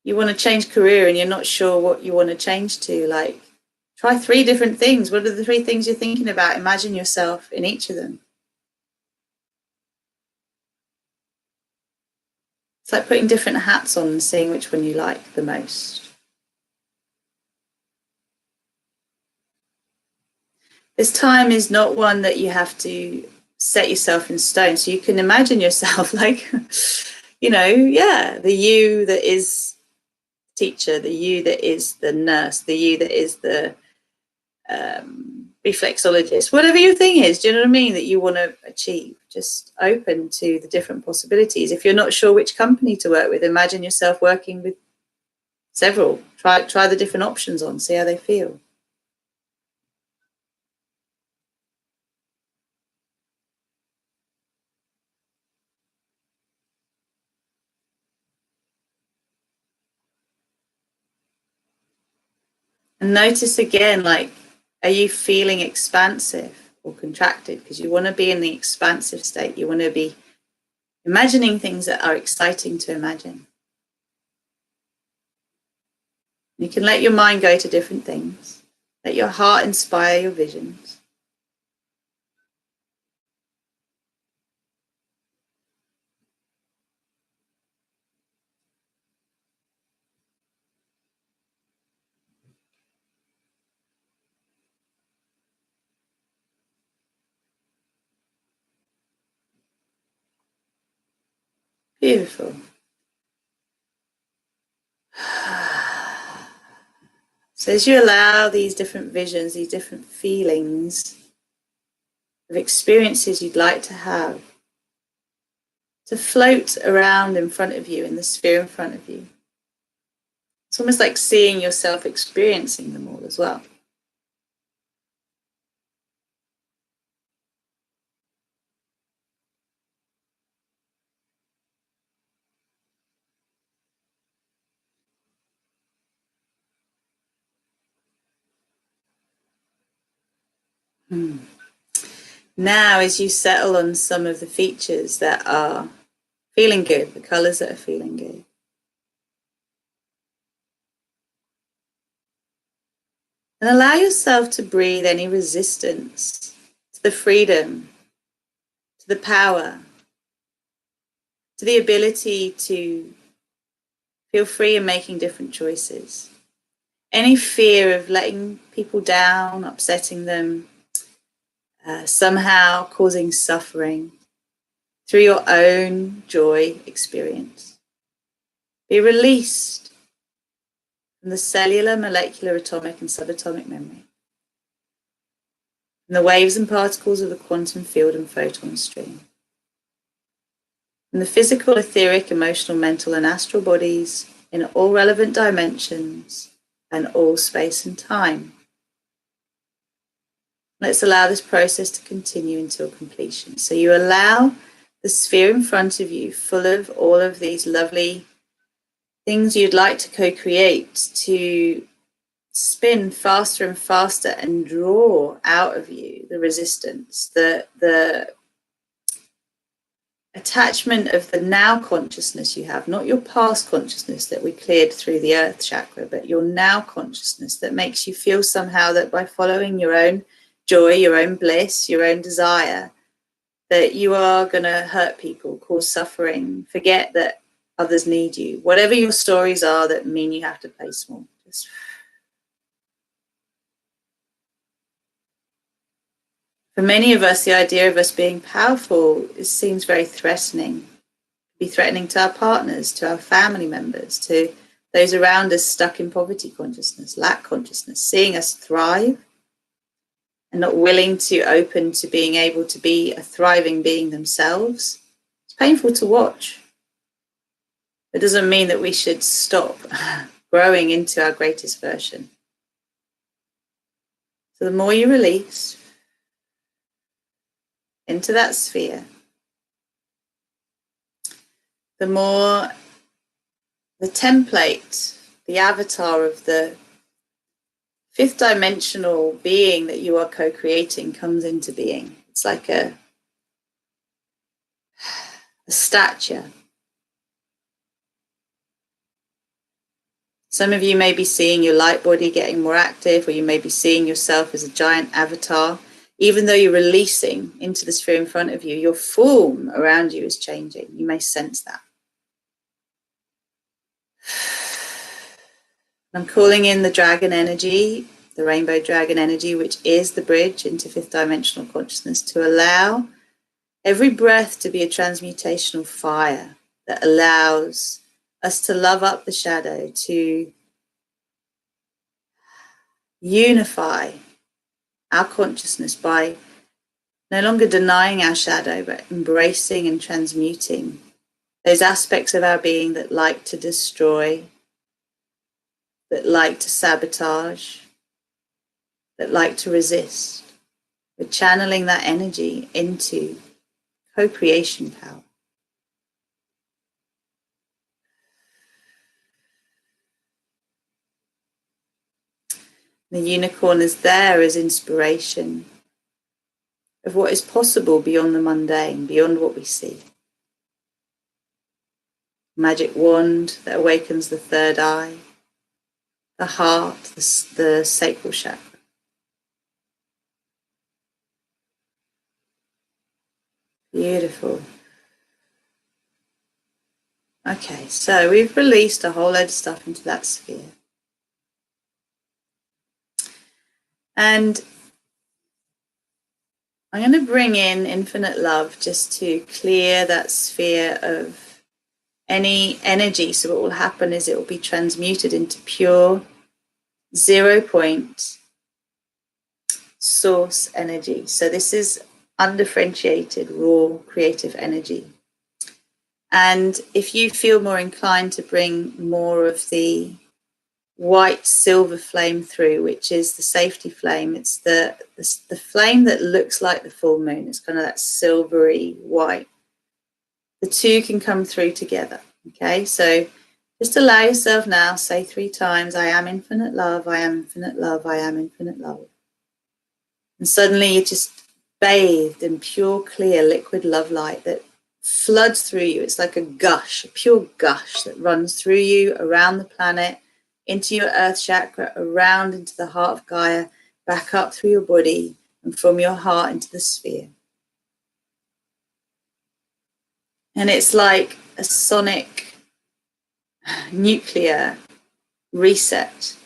you want to change career and you're not sure what you want to change to, like, try 3 different things. What are the 3 things you're thinking about? Imagine yourself in each of them. It's like putting different hats on and seeing which one you like the most. This time is not one that you have to set yourself in stone. So you can imagine yourself like, you know, yeah, the you that is teacher, the you that is the nurse, the you that is the reflexologist, whatever your thing is, do you know what I mean, that you want to achieve. Just open to the different possibilities. If you're not sure which company to work with, imagine yourself working with several. Try the different options on, see how they feel. And notice again, like, are you feeling expansive or contracted? Because you want to be in the expansive state. You want to be imagining things that are exciting to imagine. You can let your mind go to different things. Let your heart inspire your visions. Beautiful. So as you allow these different visions, these different feelings of experiences you'd like to have to float around in front of you, in the sphere in front of you. It's almost like seeing yourself experiencing them all as well. Now, as you settle on some of the features that are feeling good, the colors that are feeling good, and allow yourself to breathe any resistance to the freedom, to the power, to the ability to feel free in making different choices. Any fear of letting people down, upsetting them, somehow causing suffering through your own joy experience. Be released from the cellular, molecular, atomic, and subatomic memory, from the waves and particles of the quantum field and photon stream, from the physical, etheric, emotional, mental, and astral bodies in all relevant dimensions and all space and time. Let's allow this process to continue until completion. So you allow the sphere in front of you, full of all of these lovely things you'd like to co-create, to spin faster and faster and draw out of you the resistance, the attachment of the now consciousness you have, not your past consciousness that we cleared through the earth chakra, but your now consciousness that makes you feel somehow that by following your own joy, your own bliss, your own desire, that you are going to hurt people, cause suffering, forget that others need you. Whatever your stories are that mean you have to play small. Just... For many of us, the idea of us being powerful seems very threatening. It could be threatening to our partners, to our family members, to those around us stuck in poverty consciousness, lack consciousness, seeing us thrive and not willing to open to being able to be a thriving being themselves. It's painful to watch. It doesn't mean that we should stop growing into our greatest version. So the more you release into that sphere, the more the template, the avatar of the fifth dimensional being that you are co-creating comes into being. It's like a stature. Some of you may be seeing your light body getting more active, or you may be seeing yourself as a giant avatar. Even though you're releasing into the sphere in front of you, your form around you is changing. You may sense that. I'm calling in the dragon energy, the rainbow dragon energy, which is the bridge into fifth dimensional consciousness, to allow every breath to be a transmutational fire that allows us to love up the shadow, to unify our consciousness by no longer denying our shadow, but embracing and transmuting those aspects of our being that like to destroy, that like to sabotage, that like to resist. We're channeling that energy into co-creation power. The unicorn is there as inspiration of what is possible beyond the mundane, beyond what we see. Magic wand that awakens the third eye, the heart, the sacral chakra. Beautiful. Okay, so we've released a whole load of stuff into that sphere. And I'm going to bring in infinite love just to clear that sphere of any energy. So what will happen is it will be transmuted into pure 0 point source energy. So this is undifferentiated, raw, creative energy. And if you feel more inclined to bring more of the white silver flame through, which is the safety flame, it's the flame that looks like the full moon. It's kind of that silvery white. The two can come through together. Okay, so just allow yourself now, say 3 times, I am infinite love, I am infinite love, I am infinite love. And suddenly you're just bathed in pure, clear, liquid love light that floods through you. It's like a gush, a pure gush that runs through you, around the planet, into your earth chakra, around into the heart of Gaia, back up through your body, and from your heart into the sphere. And it's like a sonic nuclear reset.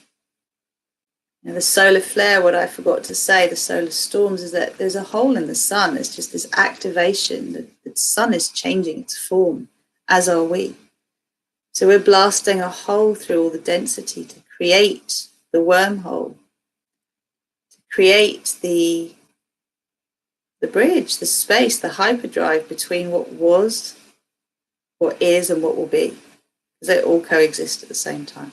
You know, the solar flare, what I forgot to say, the solar storms, is that there's a hole in the sun. It's just this activation. The sun is changing its form, as are we. So we're blasting a hole through all the density to create the wormhole, to create the bridge, the space, the hyperdrive between what was, what is, and what will be, because they all coexist at the same time.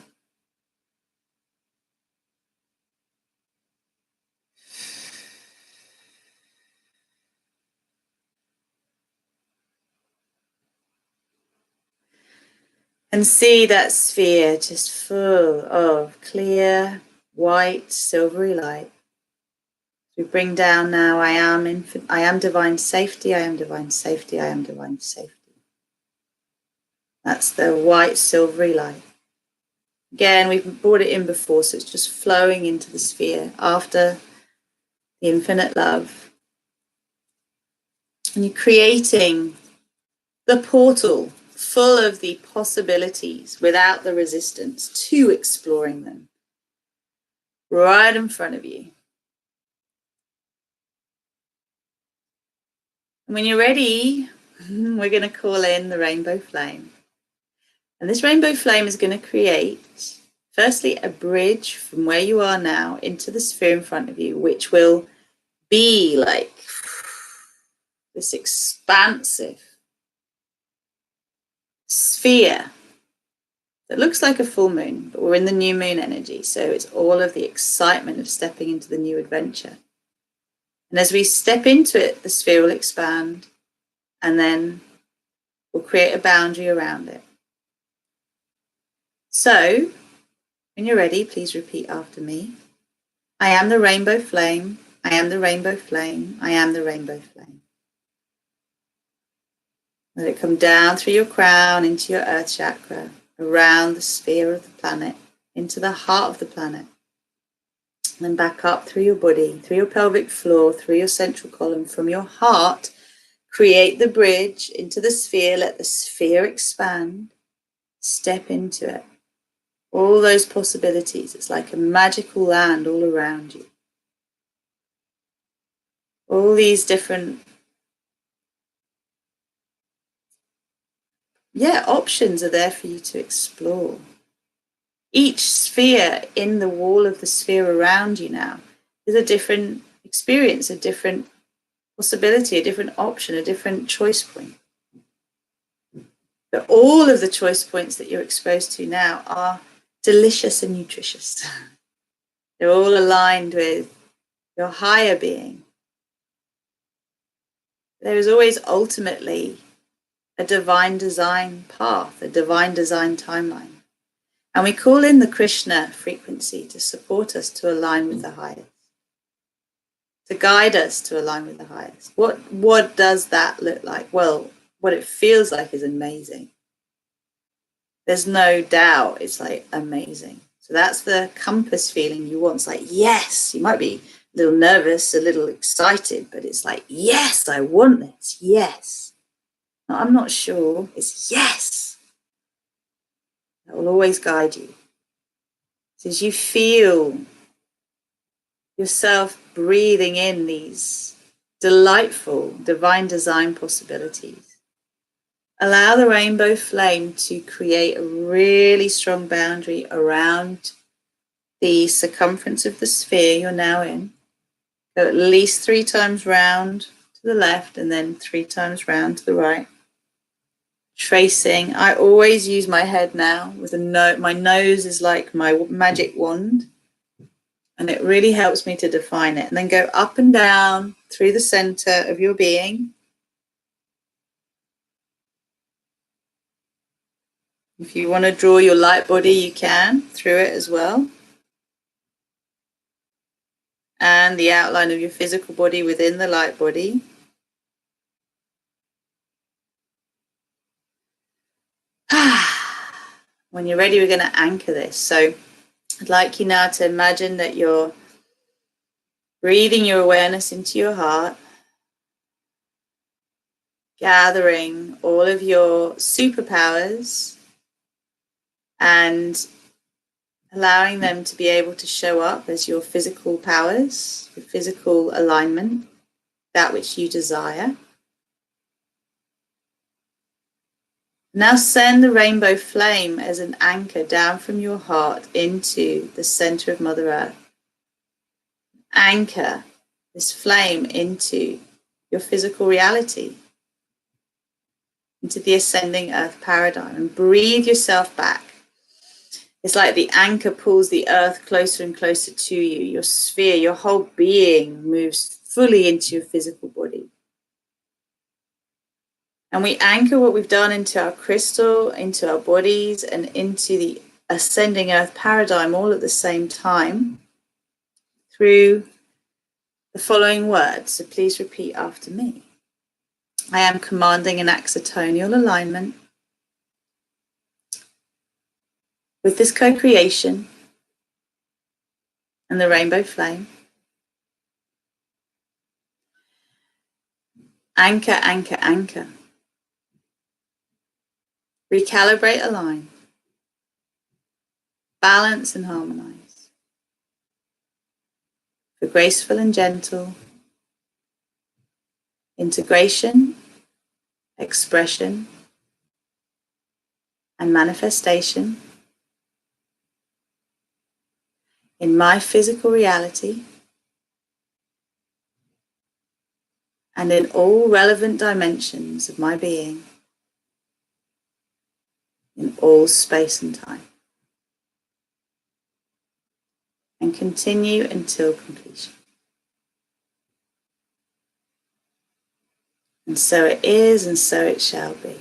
And see that sphere just full of clear, white, silvery light. We bring down now, I am divine safety, I am divine safety, I am divine safety. That's the white, silvery light. Again, we've brought it in before, so it's just flowing into the sphere after the infinite love. And you're creating the portal full of the possibilities without the resistance to exploring them right in front of you. And when you're ready, we're going to call in the rainbow flame. And this rainbow flame is going to create, firstly, a bridge from where you are now into the sphere in front of you, which will be like this expansive sphere that looks like a full moon, but we're in the new moon energy. So it's all of the excitement of stepping into the new adventure. And as we step into it, the sphere will expand, and then we'll create a boundary around it. So when you're ready, please repeat after me. I am the rainbow flame. I am the rainbow flame. I am the rainbow flame. Let it come down through your crown into your earth chakra, around the sphere of the planet, into the heart of the planet. And then back up through your body, through your pelvic floor, through your central column. From your heart, create the bridge into the sphere. Let the sphere expand. Step into it. All those possibilities. It's like a magical land all around you. All these different options are there for you to explore. Each sphere in the wall of the sphere around you now is a different experience, a different possibility, a different option, a different choice point. But all of the choice points that you're exposed to now are delicious and nutritious. They're all aligned with your higher being. There is always ultimately a divine design path, a divine design timeline. And we call in the Krishna frequency to support us to align with the highest, to guide us to align with the highest. What does that look like? Well, what it feels like is amazing. There's no doubt it's like amazing. So that's the compass feeling you want. It's like, yes, you might be a little nervous, a little excited, but it's like, yes, I want this. Yes. No, I'm not sure. It's yes. That will always guide you. So as you feel yourself breathing in these delightful divine design possibilities, allow the rainbow flame to create a really strong boundary around the circumference of the sphere you're now in. Go at least 3 times round to the left and then 3 times round to the right. Tracing. I always use my head now with a note. My nose is like my magic wand, and it really helps me to define it. And then go up and down through the center of your being. If you want to draw your light body, you can through it as well. And the outline of your physical body within the light body. When you're ready, we're going to anchor this. So I'd like you now to imagine that you're breathing your awareness into your heart, gathering all of your superpowers and allowing them to be able to show up as your physical powers, your physical alignment, that which you desire. Now send the rainbow flame as an anchor down from your heart into the center of Mother Earth. Anchor this flame into your physical reality, into the ascending earth paradigm, and breathe yourself back. It's like the anchor pulls the earth closer and closer to you. Your sphere, your whole being moves fully into your physical body. And we anchor what we've done into our crystal, into our bodies, and into the ascending earth paradigm all at the same time through the following words. So please repeat after me. I am commanding an axotonial alignment with this co-creation and the rainbow flame. Anchor, anchor, anchor. Recalibrate, align. Balance and harmonize. For graceful and gentle integration, expression, and manifestation in my physical reality and in all relevant dimensions of my being, in all space and time. And continue until completion. And so it is, and so it shall be.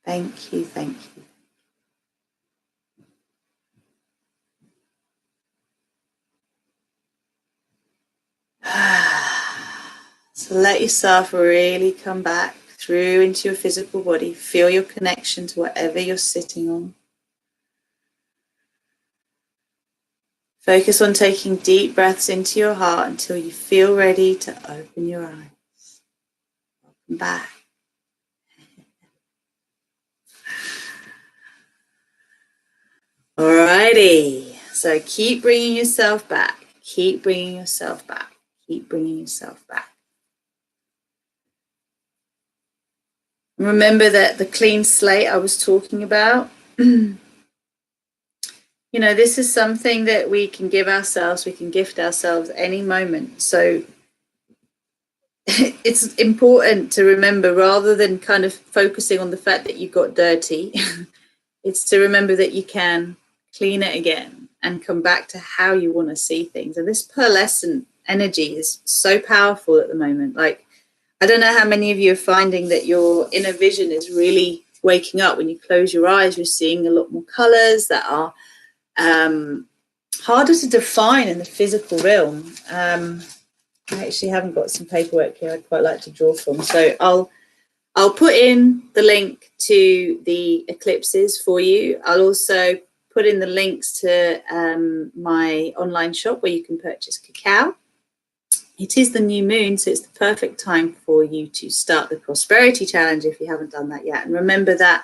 Thank you, thank you. So let yourself really come back through into your physical body. Feel your connection to whatever you're sitting on. Focus on taking deep breaths into your heart until you feel ready to open your eyes. Welcome back. Alrighty. So keep bringing yourself back. Keep bringing yourself back. Keep bringing yourself back. Remember that the clean slate I was talking about, you know, this is something that we can give ourselves, we can gift ourselves any moment. So it's important to remember, rather than kind of focusing on the fact that you got dirty, it's to remember that you can clean it again and come back to how you want to see things. And this pearlescent energy is so powerful at the moment. Like, I don't know how many of you are finding that your inner vision is really waking up. When you close your eyes, you're seeing a lot more colours that are harder to define in the physical realm. I actually haven't got some paperwork here I'd quite like to draw from, so I'll put in the link to the eclipses for you. I'll also put in the links to my online shop where you can purchase cacao. It is the new moon, so it's the perfect time for you to start the prosperity challenge if you haven't done that yet. And remember that,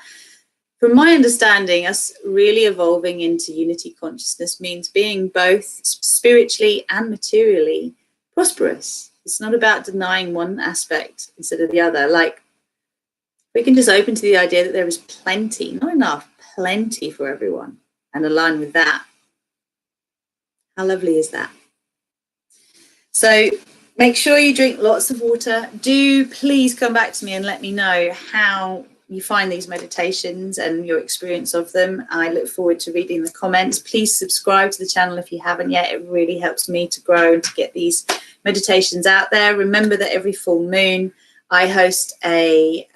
from my understanding, us really evolving into unity consciousness means being both spiritually and materially prosperous. It's not about denying one aspect instead of the other. Like, we can just open to the idea that there is plenty, not enough, plenty for everyone, and align with that. How lovely is that? So make sure you drink lots of water. Do please come back to me and let me know how you find these meditations and your experience of them. I look forward to reading the comments. Please subscribe to the channel if you haven't yet. It really helps me to grow and to get these meditations out there. Remember that every full moon, I host a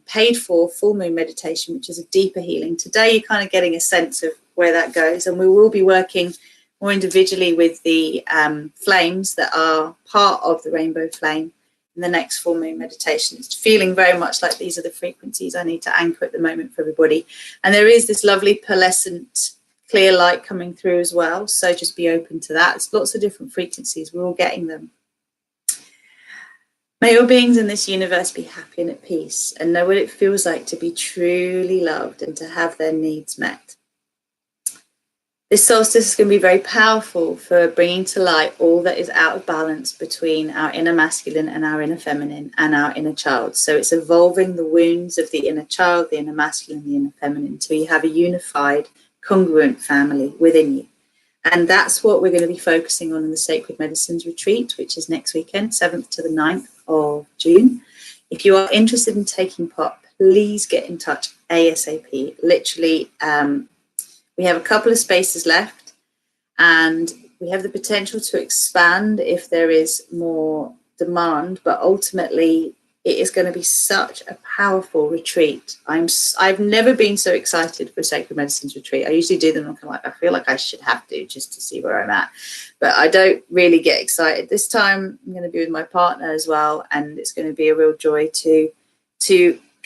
paid for full moon meditation, which is a deeper healing. Today, you're kind of getting a sense of where that goes, and we will be working more individually with the flames that are part of the rainbow flame in the next full moon meditation. It's feeling very much like these are the frequencies I need to anchor at the moment for everybody. And there is this lovely pearlescent clear light coming through as well, so just be open to that. It's lots of different frequencies, we're all getting them. May all beings in this universe be happy and at peace and know what it feels like to be truly loved and to have their needs met. This solstice is going to be very powerful for bringing to light all that is out of balance between our inner masculine and our inner feminine and our inner child. So it's evolving the wounds of the inner child, the inner masculine, the inner feminine, until you have a unified, congruent family within you. And that's what we're going to be focusing on in the Sacred Medicines Retreat, which is next weekend, 7th to the 9th of June. If you are interested in taking part, please get in touch ASAP. Literally, we have a couple of spaces left, and we have the potential to expand if there is more demand, but ultimately it is going to be such a powerful retreat. I've never been so excited for Sacred Medicines Retreat. I usually do them and I feel like I should have to, just to see where I'm at, but I don't really get excited. This time I'm going to be with my partner as well, and it's going to be a real joy to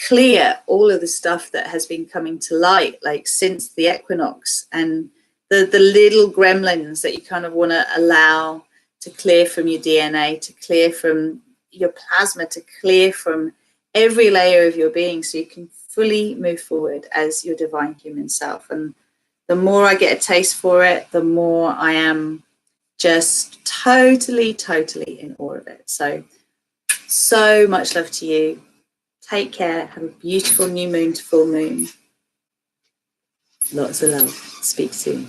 clear all of the stuff that has been coming to light, like since the equinox, and the little gremlins that you kind of want to allow to clear from your DNA, to clear from your plasma, to clear from every layer of your being, so you can fully move forward as your divine human self. And the more I get a taste for it, the more I am just totally in awe of it. So much love to you. Take care. Have a beautiful new moon to full moon. Lots of love. Speak soon.